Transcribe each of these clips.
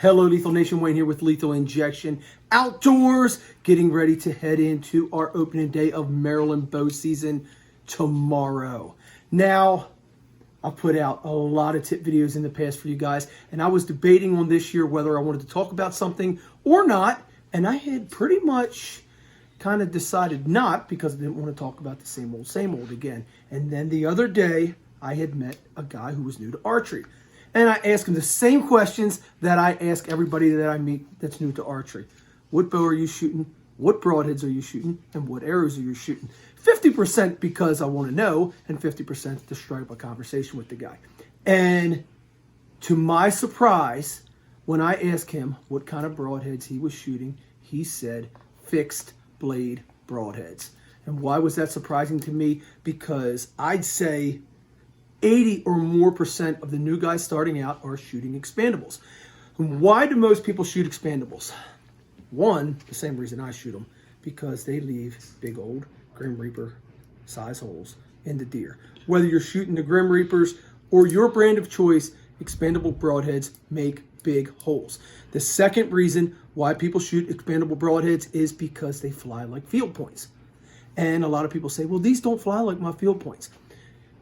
Hello, Lethal Nation. Wayne here with Lethal Injection Outdoors, getting ready to head into our opening day of Maryland bow season tomorrow. Now, I've put out a lot of tip videos in the past for you guys, and I was debating on this year whether I wanted to talk about something or not, and I had pretty much kind of decided not, because I didn't want to talk about the same old again. And then the other day, I had met a guy who was new to archery. And I asked him the same questions that I ask everybody that I meet that's new to archery. What bow are you shooting? What broadheads are you shooting? And what arrows are you shooting? 50% because I want to know, and 50% to strike up a conversation with the guy. And to my surprise, when I asked him what kind of broadheads he was shooting, he said fixed blade broadheads. And why was that surprising to me? Because I'd say 80 or more % of the new guys starting out are shooting expandables. And why do most people shoot expandables? One, the same reason I shoot them, because they leave big old Grim Reaper size holes in the deer. Whether you're shooting the Grim Reapers or your brand of choice, expandable broadheads make big holes. The second reason why people shoot expandable broadheads is because they fly like field points. And a lot of people say, well, these don't fly like my field points.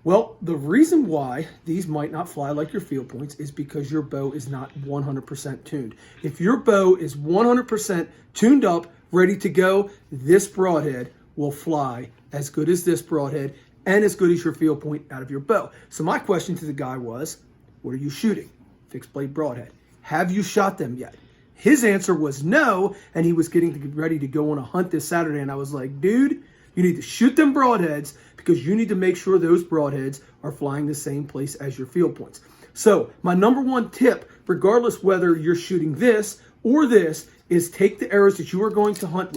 Well, the reason why these might not fly like your field points is because your bow is not 100% tuned. If your bow is 100% tuned up, ready to go, this broadhead will fly as good as this broadhead and as good as your field point out of your bow. So my question to the guy was, what are you shooting? Fixed blade broadhead. Have you shot them yet? His answer was no, and he was getting ready to go on a hunt this Saturday, and I was like, dude, you need to shoot them broadheads because you need to make sure those broadheads are flying the same place as your field points. So my number one tip, regardless whether you're shooting this or this, is take the arrows that you are going to hunt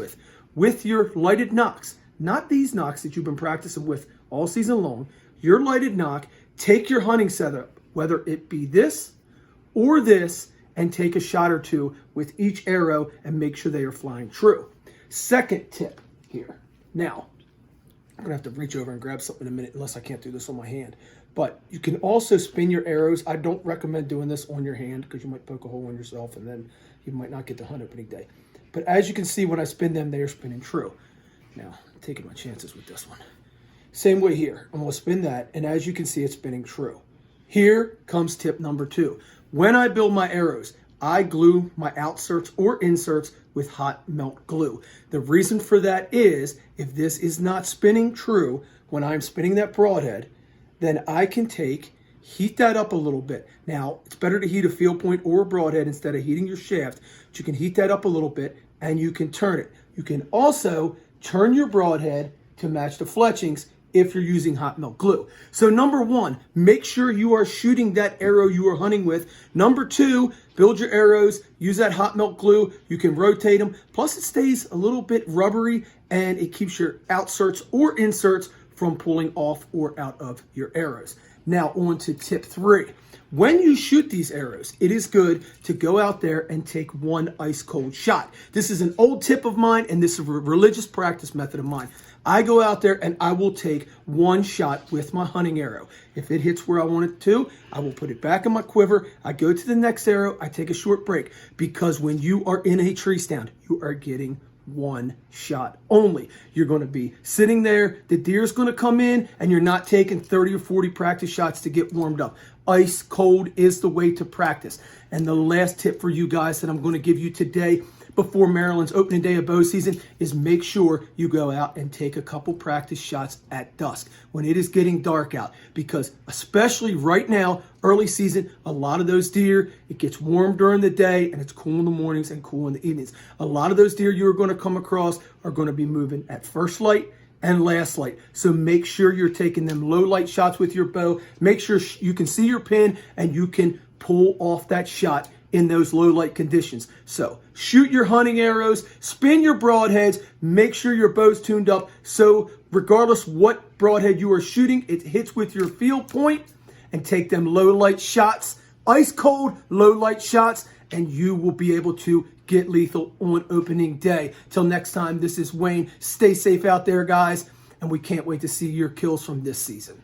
with your lighted nocks, not these nocks that you've been practicing with all season long, your lighted nock, take your hunting setup, whether it be this or this, and take a shot or two with each arrow and make sure they are flying true. Second tip here. Now, I'm going to have to reach over and grab something in a minute unless I can't do this on my hand. But you can also spin your arrows. I don't recommend doing this on your hand because you might poke a hole in yourself and then you might not get to hunt opening day. But as you can see, when I spin them, they are spinning true. Now, I'm taking my chances with this one. Same way here. I'm going to spin that, and as you can see, it's spinning true. Here comes tip number 2. When I build my arrows, I glue my outserts or inserts with hot melt glue. The reason for that is, if this is not spinning true when I'm spinning that broadhead, then I can heat that up a little bit. Now, it's better to heat a field point or a broadhead instead of heating your shaft, but you can heat that up a little bit and you can turn it. You can also turn your broadhead to match the fletchings if you're using hot melt glue. So number 1, make sure you are shooting that arrow you are hunting with. Number 2, build your arrows, use that hot melt glue. You can rotate them. Plus it stays a little bit rubbery and it keeps your outserts or inserts from pulling off or out of your arrows. Now on to tip 3. When you shoot these arrows, it is good to go out there and take one ice cold shot. This is an old tip of mine, and this is a religious practice method of mine. I go out there and I will take one shot with my hunting arrow. If it hits where I want it to, I will put it back in my quiver. I go to the next arrow. I take a short break, because when you are in a tree stand, you are getting one shot only. You're going to be sitting there, the deer's going to come in, and you're not taking 30 or 40 practice shots to get warmed up. Ice cold is the way to practice. And the last tip for you guys that I'm going to give you today before Maryland's opening day of bow season is make sure you go out and take a couple practice shots at dusk when it is getting dark out, because especially right now, early season, a lot of those deer, it gets warm during the day and it's cool in the mornings and cool in the evenings. A lot of those deer you're going to come across are going to be moving at first light and last light. So make sure you're taking them low light shots with your bow. Make sure you can see your pin and you can pull off that shot in those low light conditions. So shoot your hunting arrows, spin your broadheads, make sure your bow's tuned up so regardless what broadhead you are shooting, it hits with your field point, and take them low light shots, ice cold low light shots, and you will be able to get lethal on opening day. Till next time, this is Wayne. Stay safe out there, guys, and we can't wait to see your kills from this season.